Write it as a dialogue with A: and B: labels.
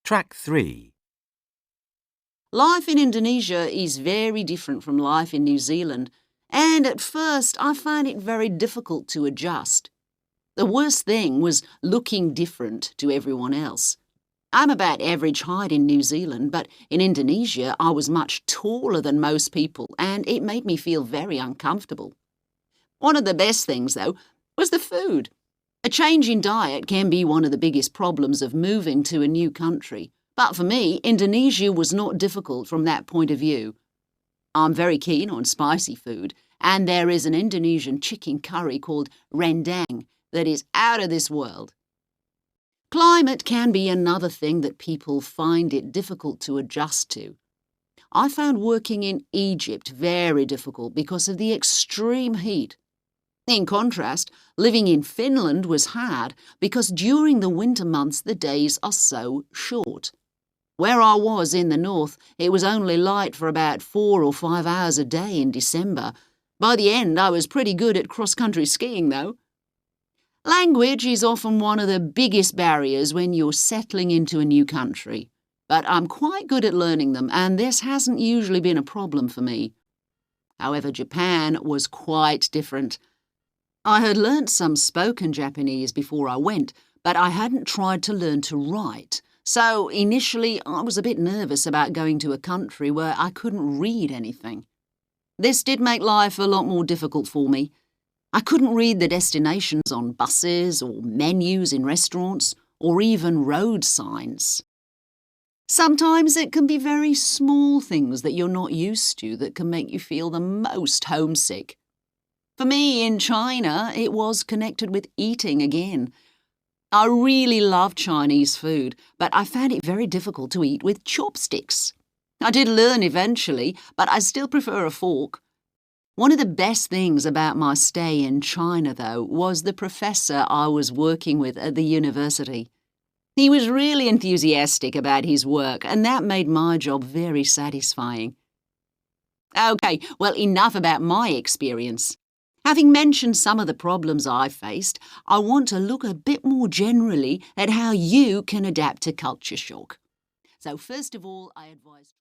A: Track 3.
B: Life in Indonesia is very different from life in New Zealand, and at first I found it very difficult to adjust. The worst thing was looking different to everyone else. I'm about average height in New Zealand, but in Indonesia I was much taller than most people, and it made me feel very uncomfortable. One of the best things, though, was the food. A change in diet can be one of the biggest problems of moving to a new country. But for me, Indonesia was not difficult from that point of view. I'm very keen on spicy food, and there is an Indonesian chicken curry called rendang that is out of this world. Climate can be another thing that people find it difficult to adjust to. I found working in Egypt very difficult because of the extreme heat. In contrast, living in Finland was hard because during the winter months the days are so short. Where I was in the north, it was only light for about 4 or 5 hours a day in December. By the end, I was pretty good at cross-country skiing, though. Language is often one of the biggest barriers when you're settling into a new country, but I'm quite good at learning them, and this hasn't usually been a problem for me. However, Japan was quite different. I had learnt some spoken Japanese before I went, but I hadn't tried to learn to write. So initially I was a bit nervous about going to a country where I couldn't read anything. This did make life a lot more difficult for me. I couldn't read the destinations on buses or menus in restaurants or even road signs. Sometimes it can be very small things that you're not used to that can make you feel the most homesick. For me, in China, it was connected with eating again. I really love Chinese food, but I found it very difficult to eat with chopsticks. I did learn eventually, but I still prefer a fork. One of the best things about my stay in China, though, was the professor I was working with at the university. He was really enthusiastic about his work, and that made my job very satisfying. Okay, well, enough about my experience. Having mentioned some of the problems I faced, I want to look a bit more generally at how you can adapt to culture shock. So first of all, I advise